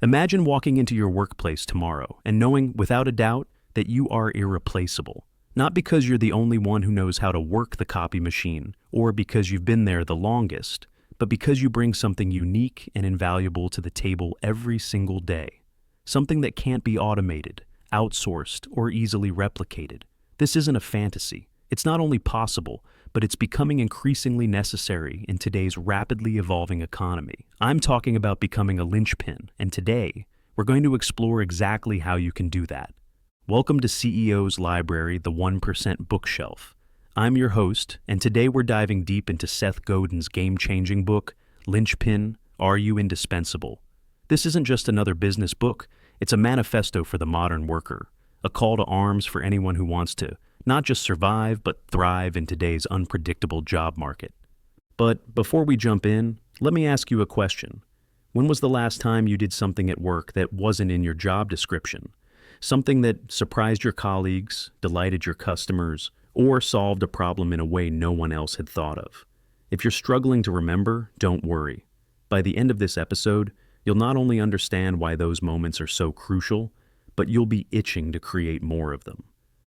Imagine walking into your workplace tomorrow and knowing without a doubt that you are irreplaceable. Not because you're the only one who knows how to work the copy machine or because you've been there the longest, but because you bring something unique and invaluable to the table every single day. Something that can't be automated, outsourced, or easily replicated. This isn't a fantasy. It's not only possible, but it's becoming increasingly necessary in today's rapidly evolving economy. I'm talking about becoming a linchpin, and today, we're going to explore exactly how you can do that. Welcome to CEO's Library, the 1% Bookshelf. I'm your host, and today we're diving deep into Seth Godin's game-changing book, Linchpin, Are You Indispensable? This isn't just another business book, it's a manifesto for the modern worker, a call to arms for anyone who wants to not just survive, but thrive in today's unpredictable job market. But before we jump in, let me ask you a question. When was the last time you did something at work that wasn't in your job description? Something that surprised your colleagues, delighted your customers, or solved a problem in a way no one else had thought of? If you're struggling to remember, don't worry. By the end of this episode, you'll not only understand why those moments are so crucial, but you'll be itching to create more of them.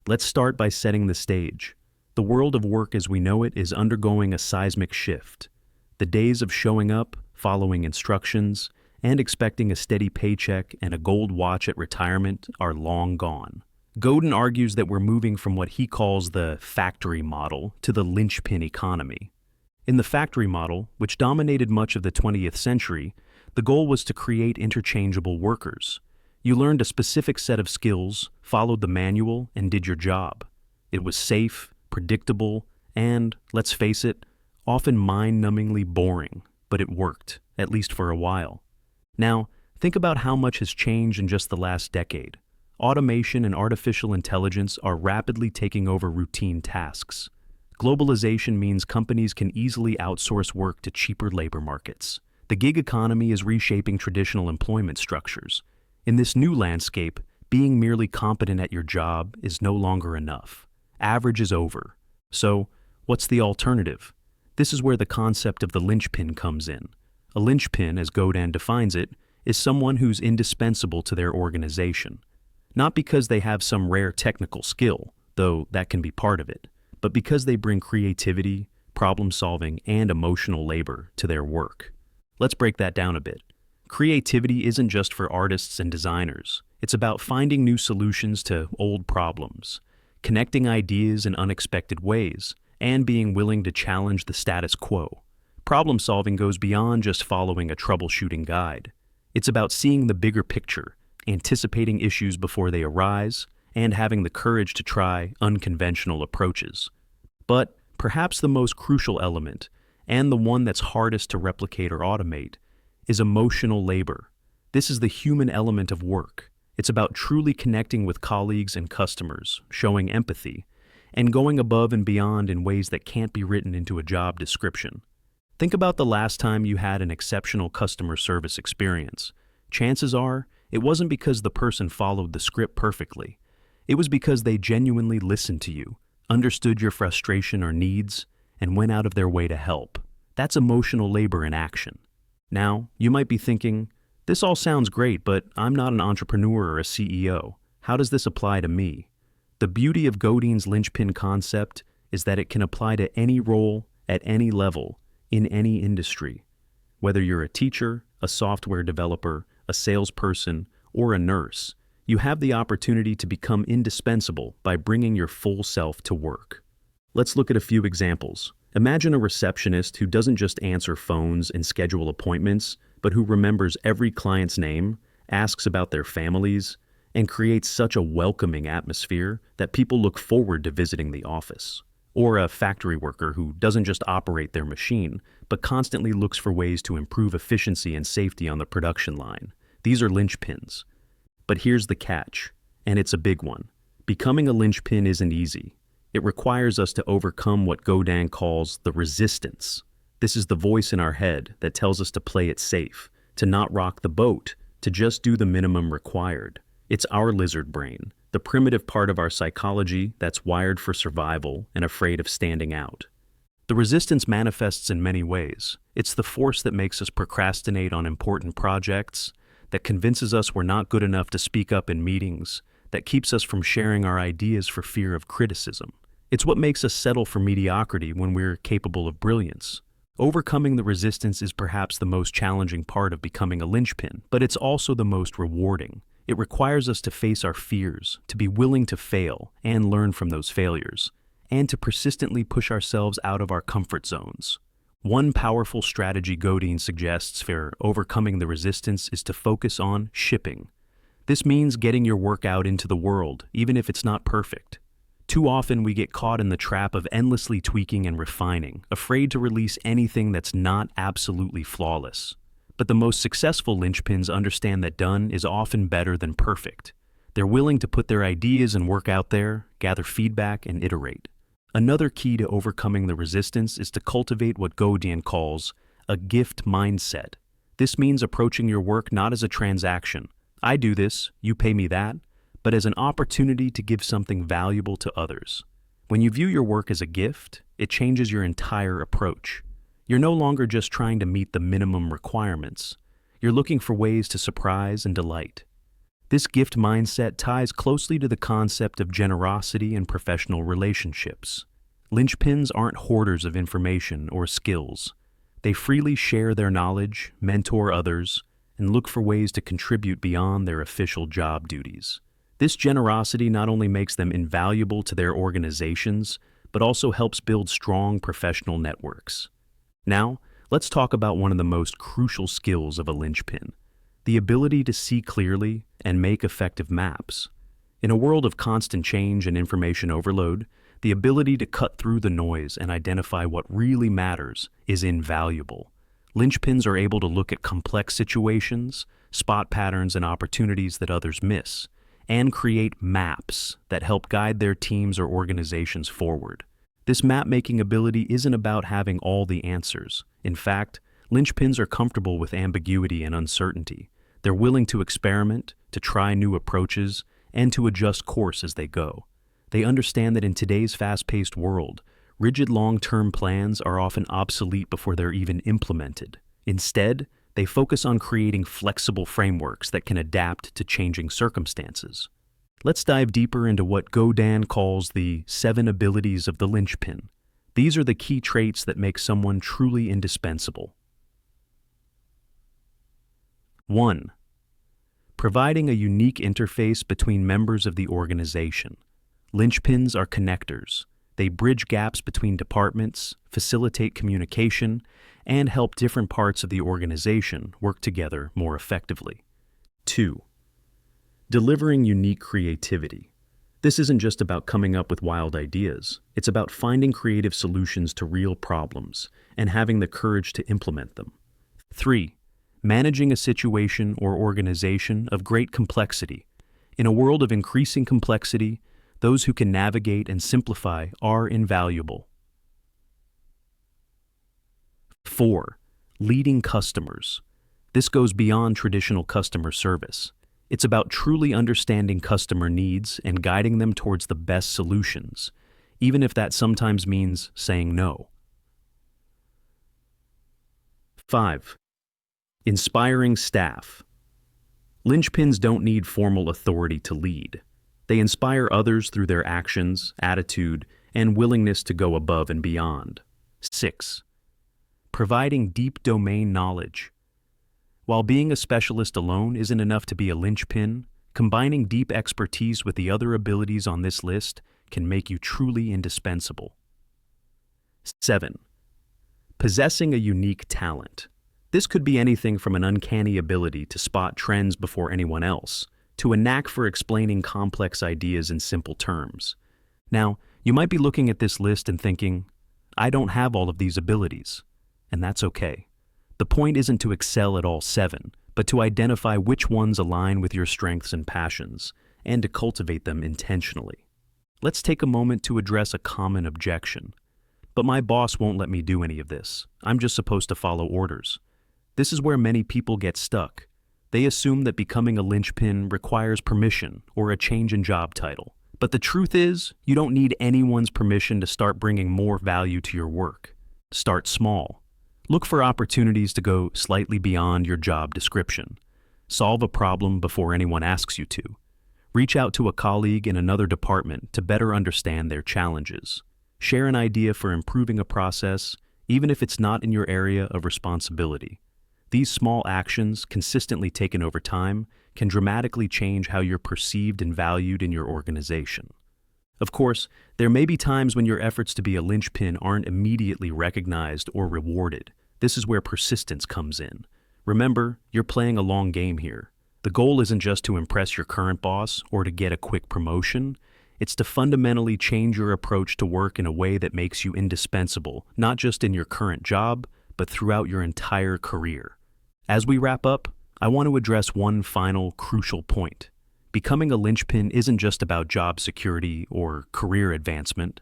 Let's start by setting the stage. The world of work as we know it is undergoing a seismic shift. The days of showing up, following instructions, and expecting a steady paycheck and a gold watch at retirement are long gone. Godin argues that we're moving from what he calls the factory model to the linchpin economy. In the factory model, which dominated much of the 20th century, the goal was to create interchangeable workers. You learned a specific set of skills, followed the manual, and did your job. It was safe, predictable, and, let's face it, often mind-numbingly boring, but it worked, at least for a while. Now, think about how much has changed in just the last decade. Automation and artificial intelligence are rapidly taking over routine tasks. Globalization means companies can easily outsource work to cheaper labor markets. The gig economy is reshaping traditional employment structures. In this new landscape, being merely competent at your job is no longer enough. Average is over. So, what's the alternative? This is where the concept of the linchpin comes in. A linchpin, as Godin defines it, is someone who's indispensable to their organization. Not because they have some rare technical skill, though that can be part of it, but because they bring creativity, problem-solving, and emotional labor to their work. Let's break that down a bit. Creativity isn't just for artists and designers. It's about finding new solutions to old problems, connecting ideas in unexpected ways, and being willing to challenge the status quo. Problem solving goes beyond just following a troubleshooting guide. It's about seeing the bigger picture, anticipating issues before they arise, and having the courage to try unconventional approaches. But perhaps the most crucial element, and the one that's hardest to replicate or automate, is emotional labor. This is the human element of work. It's about truly connecting with colleagues and customers, showing empathy, and going above and beyond in ways that can't be written into a job description. Think about the last time you had an exceptional customer service experience. Chances are, it wasn't because the person followed the script perfectly. It was because they genuinely listened to you, understood your frustration or needs, and went out of their way to help. That's emotional labor in action. Now, you might be thinking, this all sounds great, but I'm not an entrepreneur or a CEO. How does this apply to me? The beauty of Godin's linchpin concept is that it can apply to any role, at any level, in any industry. Whether you're a teacher, a software developer, a salesperson, or a nurse, you have the opportunity to become indispensable by bringing your full self to work. Let's look at a few examples. Imagine a receptionist who doesn't just answer phones and schedule appointments, but who remembers every client's name, asks about their families, and creates such a welcoming atmosphere that people look forward to visiting the office. Or a factory worker who doesn't just operate their machine, but constantly looks for ways to improve efficiency and safety on the production line. These are linchpins. But here's the catch, and it's a big one. Becoming a linchpin isn't easy. It requires us to overcome what Godin calls the resistance. This is the voice in our head that tells us to play it safe, to not rock the boat, to just do the minimum required. It's our lizard brain, the primitive part of our psychology that's wired for survival and afraid of standing out. The resistance manifests in many ways. It's the force that makes us procrastinate on important projects, that convinces us we're not good enough to speak up in meetings, that keeps us from sharing our ideas for fear of criticism. It's what makes us settle for mediocrity when we're capable of brilliance. Overcoming the resistance is perhaps the most challenging part of becoming a linchpin, but it's also the most rewarding. It requires us to face our fears, to be willing to fail and learn from those failures, and to persistently push ourselves out of our comfort zones. One powerful strategy Godin suggests for overcoming the resistance is to focus on shipping. This means getting your work out into the world, even if it's not perfect. Too often we get caught in the trap of endlessly tweaking and refining, afraid to release anything that's not absolutely flawless. But the most successful linchpins understand that done is often better than perfect. They're willing to put their ideas and work out there, gather feedback, and iterate. Another key to overcoming the resistance is to cultivate what Godin calls a gift mindset. This means approaching your work not as a transaction. I do this, you pay me that, but as an opportunity to give something valuable to others. When you view your work as a gift, it changes your entire approach. You're no longer just trying to meet the minimum requirements. You're looking for ways to surprise and delight. This gift mindset ties closely to the concept of generosity in professional relationships. Linchpins aren't hoarders of information or skills. They freely share their knowledge, mentor others, and look for ways to contribute beyond their official job duties. This generosity not only makes them invaluable to their organizations, but also helps build strong professional networks. Now, let's talk about one of the most crucial skills of a linchpin: the ability to see clearly and make effective maps. In a world of constant change and information overload, the ability to cut through the noise and identify what really matters is invaluable. Linchpins are able to look at complex situations, spot patterns and opportunities that others miss, and create maps that help guide their teams or organizations forward. This map-making ability isn't about having all the answers. In fact, linchpins are comfortable with ambiguity and uncertainty. They're willing to experiment, to try new approaches, and to adjust course as they go. They understand that in today's fast-paced world, rigid long-term plans are often obsolete before they're even implemented. Instead, they focus on creating flexible frameworks that can adapt to changing circumstances. Let's dive deeper into what Godin calls the 7 abilities of the linchpin. These are the key traits that make someone truly indispensable. 1. Providing a unique interface between members of the organization. Linchpins are connectors. They bridge gaps between departments, facilitate communication, and help different parts of the organization work together more effectively. 2. Delivering unique creativity. This isn't just about coming up with wild ideas. It's about finding creative solutions to real problems and having the courage to implement them. 3. Managing a situation or organization of great complexity. In a world of increasing complexity, those who can navigate and simplify are invaluable. 4. Leading customers. This goes beyond traditional customer service. It's about truly understanding customer needs and guiding them towards the best solutions, even if that sometimes means saying no. 5. Inspiring staff. Linchpins don't need formal authority to lead. They inspire others through their actions, attitude, and willingness to go above and beyond. 6. Providing deep domain knowledge. While being a specialist alone isn't enough to be a linchpin, combining deep expertise with the other abilities on this list can make you truly indispensable. 7. Possessing a unique talent. This could be anything from an uncanny ability to spot trends before anyone else, to a knack for explaining complex ideas in simple terms. Now, you might be looking at this list and thinking, I don't have all of these abilities, and that's okay. The point isn't to excel at all 7, but to identify which ones align with your strengths and passions, and to cultivate them intentionally. Let's take a moment to address a common objection. But my boss won't let me do any of this. I'm just supposed to follow orders. This is where many people get stuck. They assume that becoming a linchpin requires permission or a change in job title. But the truth is, you don't need anyone's permission to start bringing more value to your work. Start small. Look for opportunities to go slightly beyond your job description. Solve a problem before anyone asks you to. Reach out to a colleague in another department to better understand their challenges. Share an idea for improving a process, even if it's not in your area of responsibility. These small actions, consistently taken over time, can dramatically change how you're perceived and valued in your organization. Of course, there may be times when your efforts to be a linchpin aren't immediately recognized or rewarded. This is where persistence comes in. Remember, you're playing a long game here. The goal isn't just to impress your current boss or to get a quick promotion. It's to fundamentally change your approach to work in a way that makes you indispensable, not just in your current job, but throughout your entire career. As we wrap up, I want to address one final crucial point. Becoming a linchpin isn't just about job security or career advancement,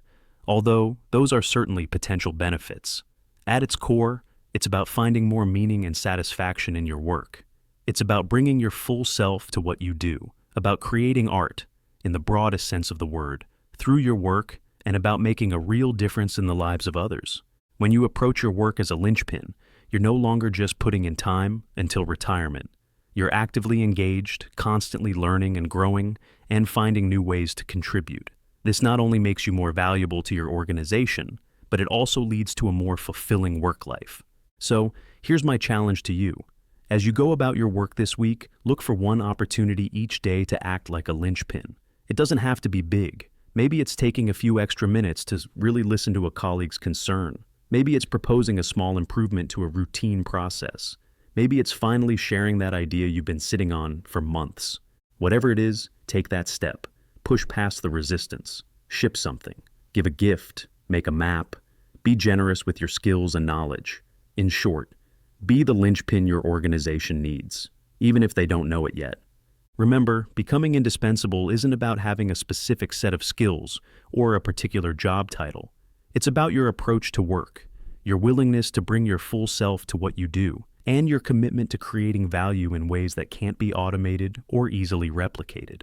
although those are certainly potential benefits. At its core, it's about finding more meaning and satisfaction in your work. It's about bringing your full self to what you do, about creating art, in the broadest sense of the word, through your work, and about making a real difference in the lives of others. When you approach your work as a linchpin, you're no longer just putting in time until retirement. You're actively engaged, constantly learning and growing, and finding new ways to contribute. This not only makes you more valuable to your organization, but it also leads to a more fulfilling work life. So, here's my challenge to you. As you go about your work this week, look for one opportunity each day to act like a linchpin. It doesn't have to be big. Maybe it's taking a few extra minutes to really listen to a colleague's concern. Maybe it's proposing a small improvement to a routine process. Maybe it's finally sharing that idea you've been sitting on for months. Whatever it is, take that step. Push past the resistance. Ship something. Give a gift. Make a map. Be generous with your skills and knowledge. In short, be the linchpin your organization needs, even if they don't know it yet. Remember, becoming indispensable isn't about having a specific set of skills or a particular job title. It's about your approach to work, your willingness to bring your full self to what you do, and your commitment to creating value in ways that can't be automated or easily replicated.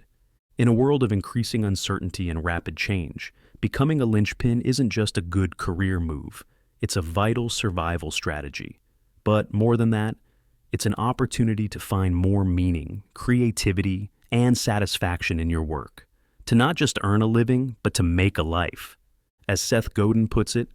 In a world of increasing uncertainty and rapid change, becoming a linchpin isn't just a good career move. It's a vital survival strategy. But more than that, it's an opportunity to find more meaning, creativity, and satisfaction in your work. To not just earn a living, but to make a life. As Seth Godin puts it,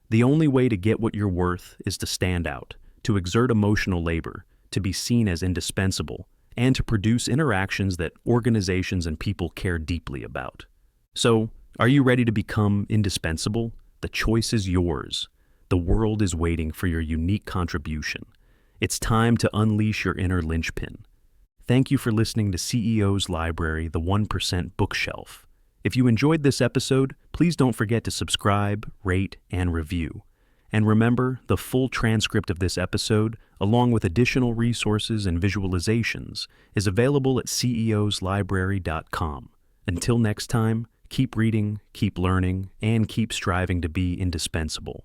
the only way to get what you're worth is to stand out, to exert emotional labor, to be seen as indispensable, and to produce interactions that organizations and people care deeply about. So, are you ready to become indispensable? The choice is yours. The world is waiting for your unique contribution. It's time to unleash your inner linchpin. Thank you for listening to CEO's Library, the 1% Bookshelf. If you enjoyed this episode, please don't forget to subscribe, rate, and review. And remember, the full transcript of this episode, along with additional resources and visualizations, is available at ceoslibrary.com. Until next time, keep reading, keep learning, and keep striving to be indispensable.